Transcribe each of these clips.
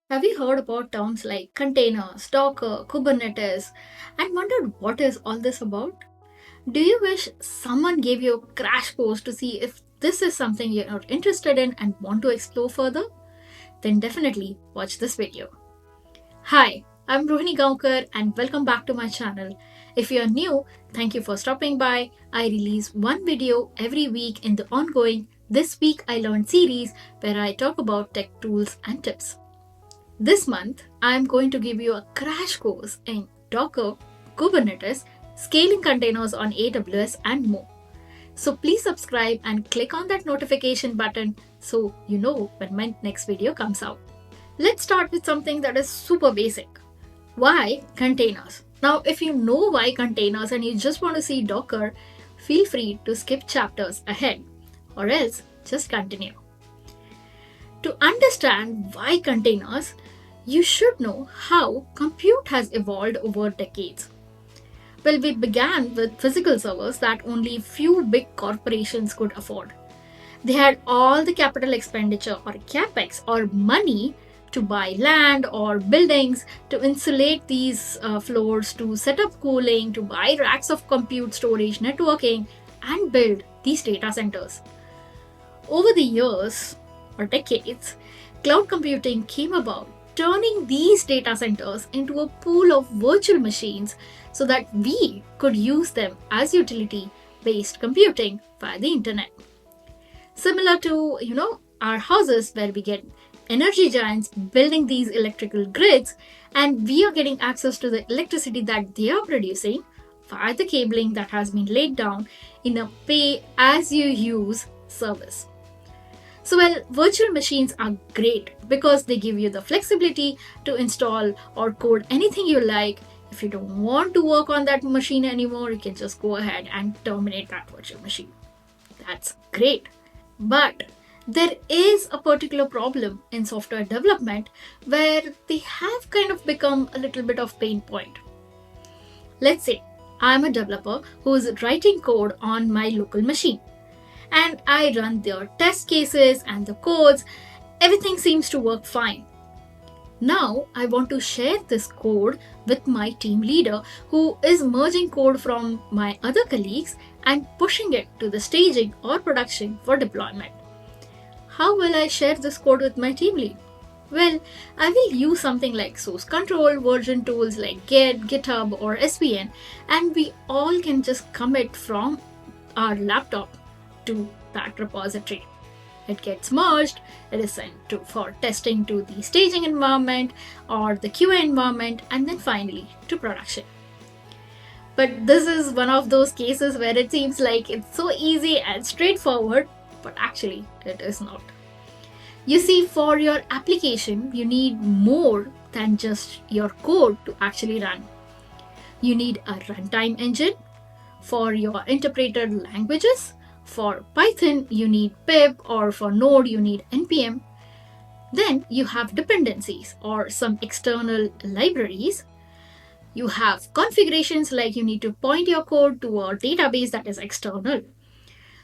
Have you heard about terms like containers, Docker, Kubernetes, and wondered what is all this about? Do you wish someone gave you a crash course to see if this is something you're interested in and want to explore further? Then definitely watch this video. Hi, I'm Rohini Gaonkar and welcome back to my channel. If you're new, thank you for stopping by. I release one video every week in the ongoing This Week I Learned series where I talk about tech tools and tips. This month, I am going to give you a crash course in Docker, Kubernetes, scaling containers on AWS, and more. So please subscribe and click on that notification button so you know when my next video comes out. Let's start with something that is super basic. Why containers? Now, if you know why containers and you just want to see Docker, feel free to skip chapters ahead, or else just continue. To understand why containers, you should know how compute has evolved over decades. Well, we began with physical servers that only few big corporations could afford. They had all the capital expenditure or capex or money to buy land or buildings, to insulate these floors, to set up cooling, to buy racks of compute storage, networking, and build these data centers. Over the years or decades, cloud computing came about, turning these data centers into a pool of virtual machines so that we could use them as utility-based computing via the internet. Similar to, our houses where we get energy giants building these electrical grids and we are getting access to the electricity that they are producing via the cabling that has been laid down in a pay-as-you-use service. So, virtual machines are great because they give you the flexibility to install or code anything you like. If you don't want to work on that machine anymore, you can just go ahead and terminate that virtual machine. That's great. But there is a particular problem in software development where they have kind of become a little bit of pain point. Let's say I'm a developer who is writing code on my local machine, and I run their test cases and the codes. Everything seems to work fine. Now I want to share this code with my team leader who is merging code from my other colleagues and pushing it to the staging or production for deployment. How will I share this code with my team lead? Well, I will use something like source control, version tools like Git, GitHub, or SVN, and we all can just commit from our laptop to that repository. It gets merged, it is sent for testing to the staging environment or the QA environment, and then finally to production. But this is one of those cases where it seems like it's so easy and straightforward, but actually it is not. You see, for your application, you need more than just your code to actually run. You need a runtime engine. For your interpreted languages, for Python, you need pip, or for Node, you need npm. Then you have dependencies or some external libraries. You have configurations like you need to point your code to a database that is external.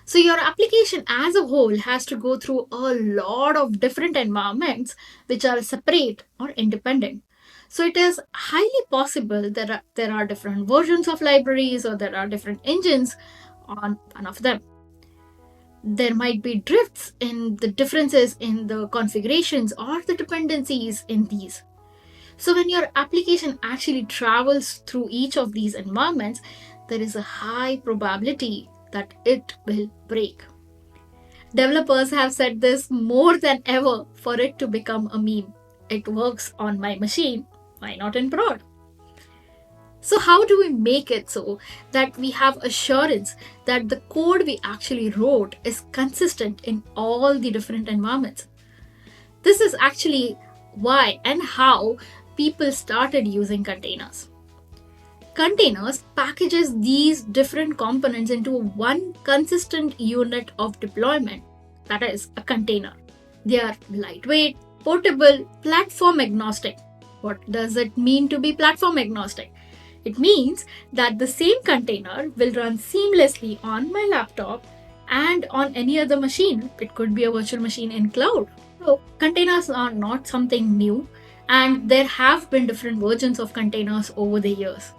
So your application as a whole has to go through a lot of different environments which are separate or independent. So it is highly possible that there are different versions of libraries or there are different engines on one of them. There might be drifts in the differences in the configurations or the dependencies in these. So when your application actually travels through each of these environments, there is a high probability that it will break. Developers have said this more than ever for it to become a meme. It works on my machine, why not in prod? So how do we make it so that we have assurance that the code we actually wrote is consistent in all the different environments? This is actually why and how people started using containers. Containers packages these different components into one consistent unit of deployment, that is a container. They are lightweight, portable, platform agnostic. What does it mean to be platform agnostic? It means that the same container will run seamlessly on my laptop and on any other machine. It could be a virtual machine in cloud. So containers are not something new. And there have been different versions of containers over the years.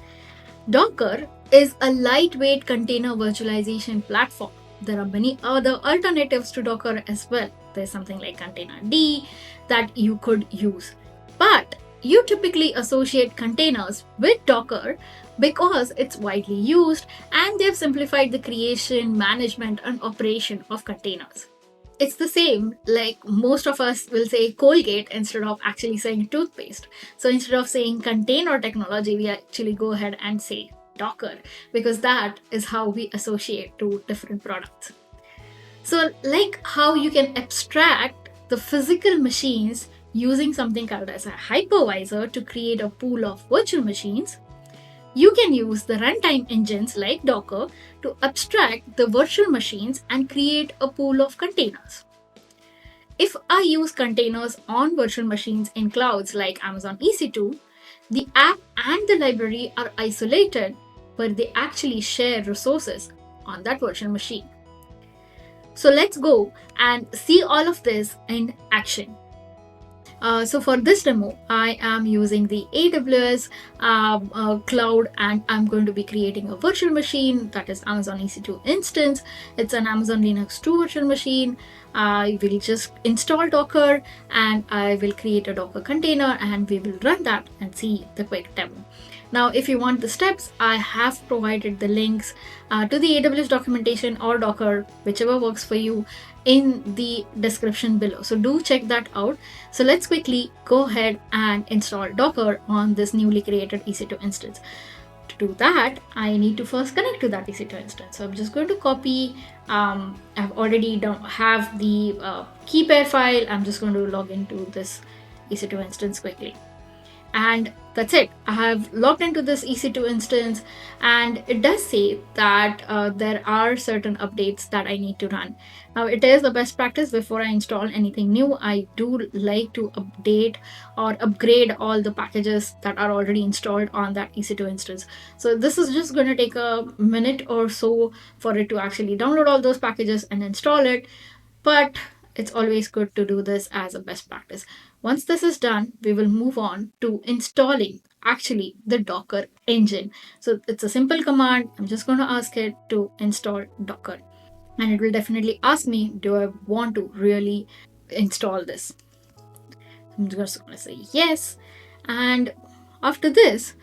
Docker is a lightweight container virtualization platform. There are many other alternatives to Docker as well. There's something like Containerd that you could use. But you typically associate containers with Docker because it's widely used and they've simplified the creation, management, and operation of containers. It's the same, like most of us will say Colgate instead of actually saying toothpaste. So instead of saying container technology, we actually go ahead and say Docker because that is how we associate two different products. So, like how you can abstract the physical machines using something called as a hypervisor to create a pool of virtual machines, you can use the runtime engines like Docker to abstract the virtual machines and create a pool of containers. If I use containers on virtual machines in clouds like Amazon EC2, the app and the library are isolated, but they actually share resources on that virtual machine. So let's go and see all of this in action. So for this demo, I am using the AWS cloud, and I'm going to be creating a virtual machine that is Amazon EC2 instance. It's an Amazon Linux 2 virtual machine. I will just install Docker and I will create a Docker container and we will run that and see the quick demo. Now, if you want the steps, I have provided the links to the AWS documentation or Docker, whichever works for you, in the description below. So do check that out. So let's quickly go ahead and install Docker on this newly created EC2 instance. To do that, I need to first connect to that EC2 instance. So I'm just going to copy. I've already have the key pair file. I'm just going to log into this EC2 instance quickly. And that's it. I have logged into this EC2 instance, and it does say that there are certain updates that I need to run. Now, it is the best practice before I install anything new. I do like to update or upgrade all the packages that are already installed on that EC2 instance. So this is just going to take a minute or so for it to actually download all those packages and install it. But it's always good to do this as a best practice. Once this is done, we will move on to installing actually the Docker engine. So it's a simple command. I'm just going to ask it to install Docker. And it will definitely ask me, do I want to really install this? I'm just going to say yes. And after this,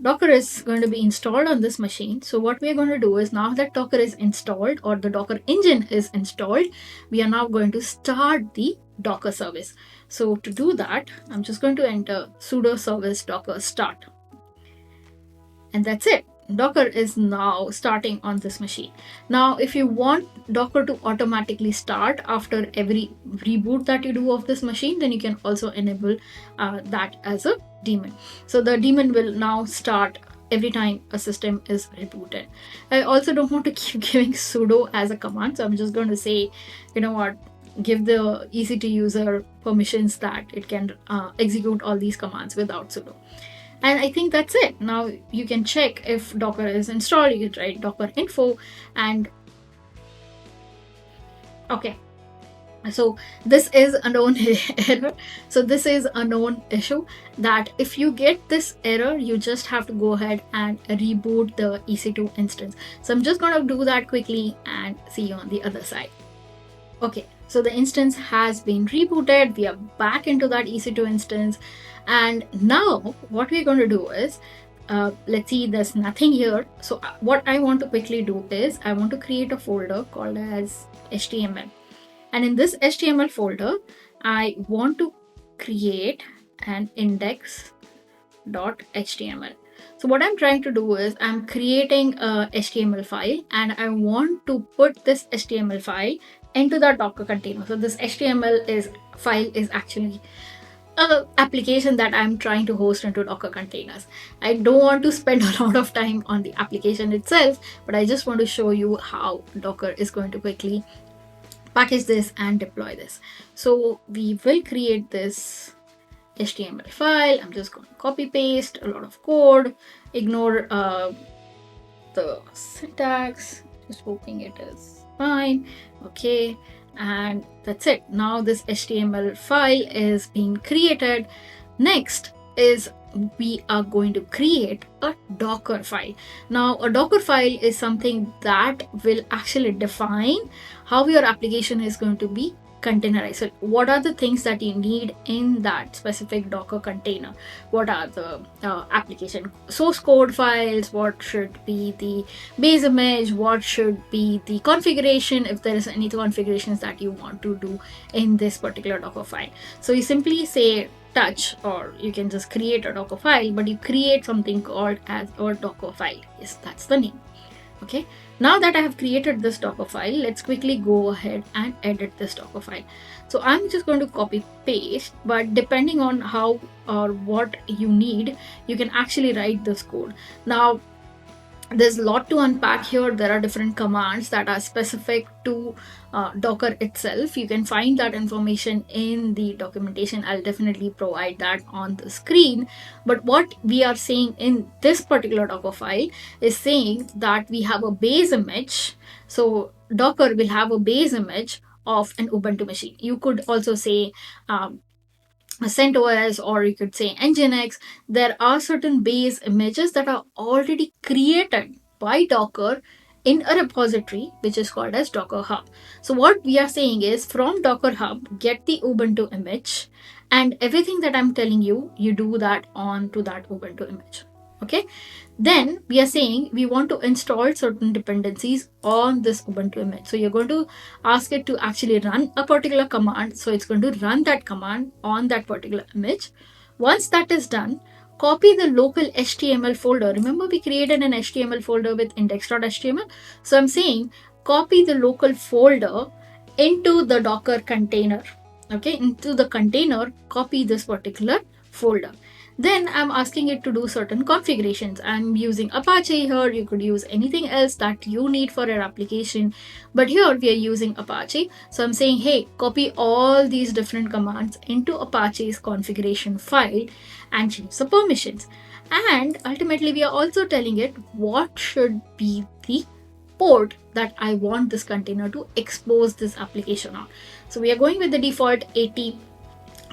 Docker is going to be installed on this machine. So what we are going to do is, now that Docker is installed or the Docker engine is installed, we are now going to start the Docker service. So to do that, I'm just going to enter sudo service docker start. And that's it. Docker is now starting on this machine. Now, if you want Docker to automatically start after every reboot that you do of this machine, then you can also enable that as a daemon. So the daemon will now start every time a system is rebooted. I also don't want to keep giving sudo as a command, so I'm just going to say, you know what, give the EC2 user permissions that it can execute all these commands without sudo. And I think that's it. Now you can check if Docker is installed. You can write docker info and okay. So this is a known error. So this is a known issue that if you get this error, you just have to go ahead and reboot the EC2 instance. So I'm just going to do that quickly and see you on the other side. Okay, so the instance has been rebooted. We are back into that EC2 instance. And now what we're going to do is, let's see, there's nothing here. So what I want to quickly do is I want to create a folder called as HTML. And in this HTML folder, I want to create an index.html. So what I'm trying to do is I'm creating a HTML file and I want to put this HTML file into that Docker container. So this HTML file is actually an application that I'm trying to host into Docker containers. I don't want to spend a lot of time on the application itself, but I just want to show you how Docker is going to quickly package this and deploy this. So we will create this HTML file. I'm just going to copy paste a lot of code, ignore the syntax, just hoping it is fine. Okay, and that's it. Now this HTML file is being created. Next is we are going to create a Docker file. Now, a Docker file is something that will actually define how your application is going to be containerized. So, what are the things that you need in that specific Docker container? What are the application source code files? What should be the base image? What should be the configuration, if there is any configurations that you want to do in this particular Docker file? So, you simply say touch, or you can just create a Docker file, but you create something called as a Docker file. Yes, that's the name. Okay, now that I have created this Docker file, let's quickly go ahead and edit this Docker file. So I'm just going to copy paste, but depending on how or what you need, you can actually write this code. Now, there's a lot to unpack here. There are different commands that are specific to Docker itself. You can find that information in the documentation. I'll definitely provide that on the screen. But what we are saying in this particular Docker file is saying that we have a base image. So Docker will have a base image of an Ubuntu machine. You could also say CentOS, or you could say Nginx. There are certain base images that are already created by Docker in a repository which is called as Docker Hub. So what we are saying is, from Docker Hub, get the Ubuntu image, and everything that I'm telling you, you do that onto that Ubuntu image. Okay, then we are saying we want to install certain dependencies on this Ubuntu image. So you're going to ask it to actually run a particular command. So it's going to run that command on that particular image. Once that is done, copy the local HTML folder. Remember, we created an HTML folder with index.html. So I'm saying copy the local folder into the Docker container. Okay, into the container, copy this particular folder. Then I'm asking it to do certain configurations. I'm using Apache here. You could use anything else that you need for your application, but here we are using Apache. So I'm saying, hey, copy all these different commands into Apache's configuration file and change the permissions. And ultimately, we are also telling it what should be the port that I want this container to expose this application on. So we are going with the default 80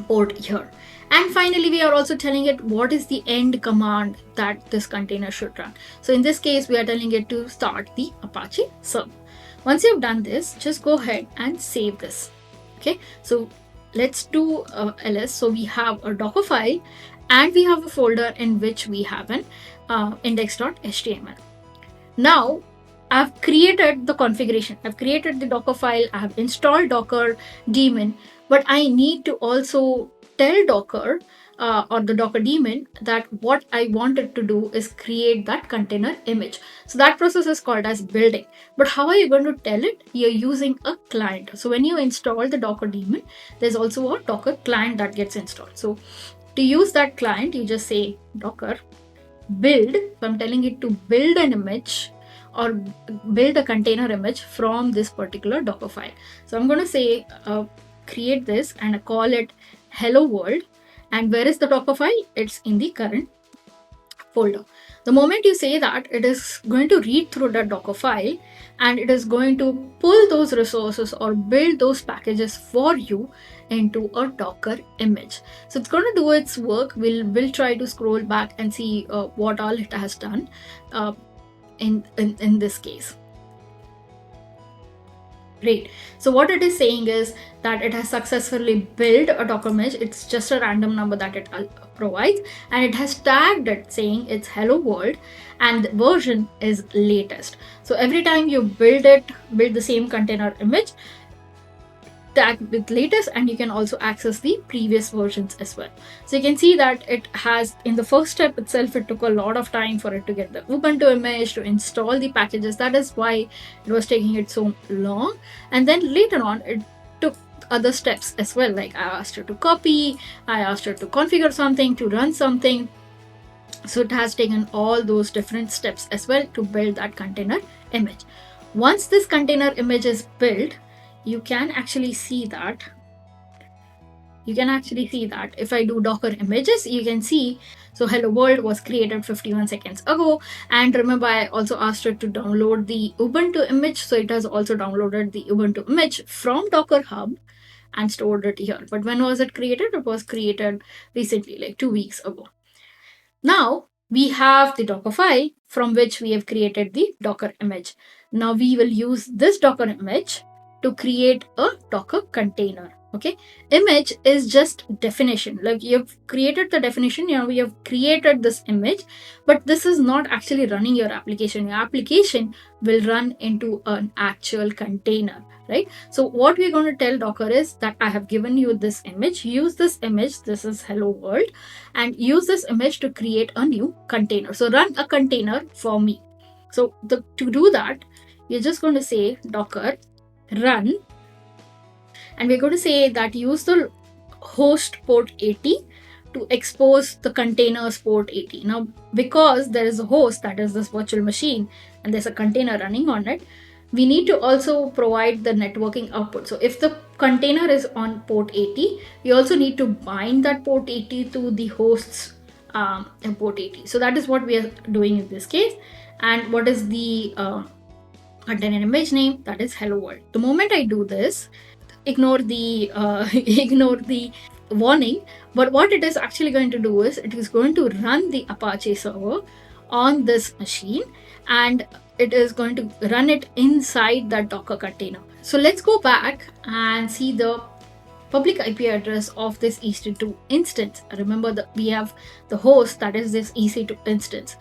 port here. And finally, we are also telling it what is the end command that this container should run. So in this case, we are telling it to start the Apache server. Once you've done this, just go ahead and save this. Okay, so let's do ls. So we have a Docker file, and we have a folder in which we have an index.html. Now, I've created the configuration. I've created the Docker file. I have installed Docker daemon, but I need to also tell Docker or the Docker daemon that what I wanted to do is create that container image. So that process is called as building. But how are you going to tell it? You're using a client. So when you install the Docker daemon, there's also a Docker client that gets installed. So to use that client, you just say Docker build. So I'm telling it to build an image or build a container image from this particular Docker file. So I'm going to say create this and I call it hello world. And where is the Docker file? It's in the current folder. The moment you say that, it is going to read through the Docker file and it is going to pull those resources or build those packages for you into a Docker image. So it's going to do its work. We'll try to scroll back and see what all it has done in this case. Great. So what it is saying is that it has successfully built a Docker image. It's just a random number that it provides, and it has tagged it saying it's hello world, and the version is latest. So every time you build the same container image, tag with latest, and you can also access the previous versions as well. So you can see that it has, in the first step itself, it took a lot of time for it to get the Ubuntu image, to install the packages. That is why it was taking it so long. And then later on, it took other steps as well. Like I asked her to copy, I asked her to configure something, to run something. So it has taken all those different steps as well to build that container image. Once this container image is built, you can actually see that. If I do Docker images, you can see, so hello world was created 51 seconds ago. And remember, I also asked it to download the Ubuntu image. So it has also downloaded the Ubuntu image from Docker Hub. and stored it here. But when was it created? It was created recently, like 2 weeks ago. Now we have the Docker file from which we have created the Docker image. Now we will use this Docker image to create a Docker container. Okay, image is just definition. Like you've created the definition, we have created this image, but this is not actually running your application. Your application will run into an actual container, right? So what we're going to tell Docker is that I have given you this image, use this image, this is hello world, and use this image to create a new container. So run a container for me. So to do that, we're just going to say Docker run, and we're going to say that use the host port 80 to expose the containers port 80. Now, because there is a host, that is this virtual machine, and there's a container running on it, we need to also provide the networking output. So if the container is on port 80, we also need to bind that port 80 to the host's port 80. So that is what we are doing in this case. And what is the container image name? That is hello world. The moment I do this, ignore the ignore the warning, but what it is actually going to do is it is going to run the Apache server on this machine, and it is going to run it inside that Docker container. So let's go back and see the public IP address of this EC2 instance. Remember that we have the host, that is this EC2 instance.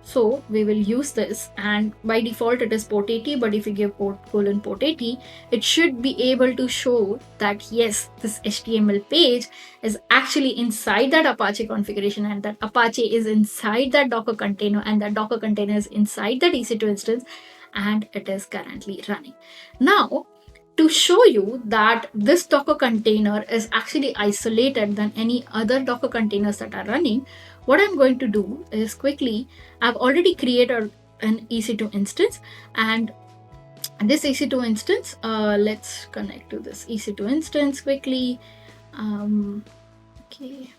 So we will use this, and by default it is port 80, but if you give port 80, it should be able to show that yes, this HTML page is actually inside that Apache configuration, and that Apache is inside that Docker container, and that Docker container is inside that EC2 instance, and it is currently running. Now, to show you that this Docker container is actually isolated than any other Docker containers that are running, what I'm going to do is quickly, I've already created an EC2 instance, and this EC2 instance, let's connect to this EC2 instance quickly. Okay.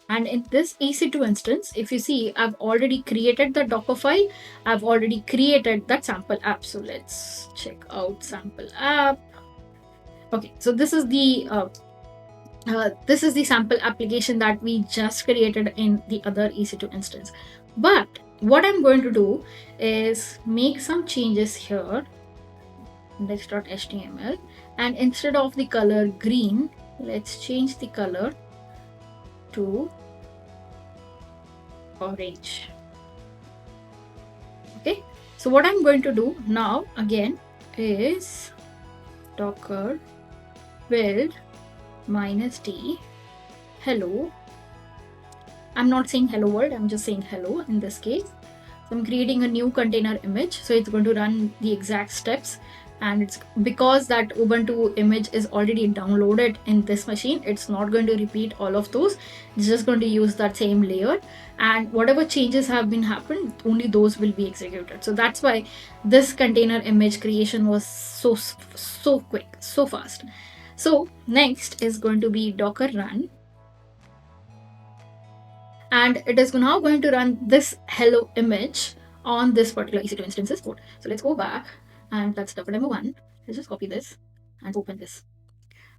And in this EC2 instance, if you see, I've already created the Docker file. I've already created that sample app. So let's check out sample app. Okay, so this is the sample application that we just created in the other EC2 instance. But what I'm going to do is make some changes here, index.html, and instead of the color green, let's change the color to orange. Okay, so what I'm going to do now again is Docker build -d hello. I'm not saying hello world, I'm just saying hello in this case. So I'm creating a new container image, so it's going to run the exact steps, and it's because that Ubuntu image is already downloaded in this machine, it's not going to repeat all of those. It's just going to use that same layer, and whatever changes have been happened, only those will be executed. So that's why this container image creation was so quick, so fast. So next is going to be Docker run, and it is now going to run this hello image on this particular EC2 instances port. So let's go back, and that's Docker demo 1. Let's just copy this and open this.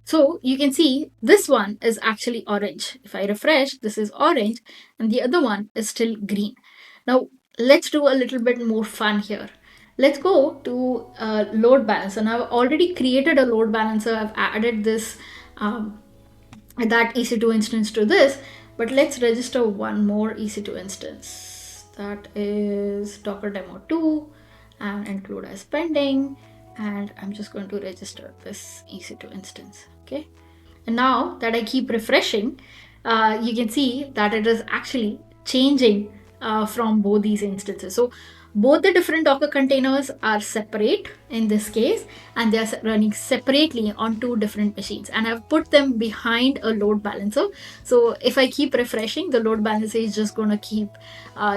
So you can see this one is actually orange. If I refresh, this is orange, and the other one is still green. Now let's do a little bit more fun here. Let's go to load balancer. Now I've already created a load balancer. I've added this that EC2 instance to this, but let's register one more EC2 instance. That is Docker demo 2, and include as pending, and I'm just going to register this EC2 instance. Okay, and now that I keep refreshing, you can see that it is actually changing from both these instances. So both the different Docker containers are separate in this case, and they are running separately on two different machines, and I've put them behind a load balancer. So if I keep refreshing, the load balancer is just going to keep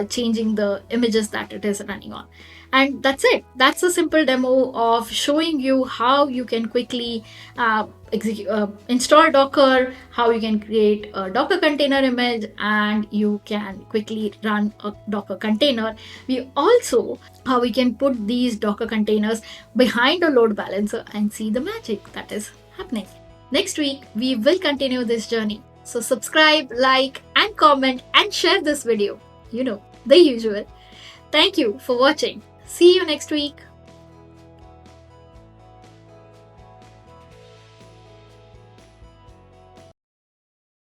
changing the images that it is running on. And that's it. That's a simple demo of showing you how you can quickly install Docker, how you can create a Docker container image, and you can quickly run a Docker container. We also how we can put these Docker containers behind a load balancer and see the magic that is happening. Next week, we will continue this journey. So subscribe, like, and comment and share this video. You know, the usual. Thank you for watching. See you next week.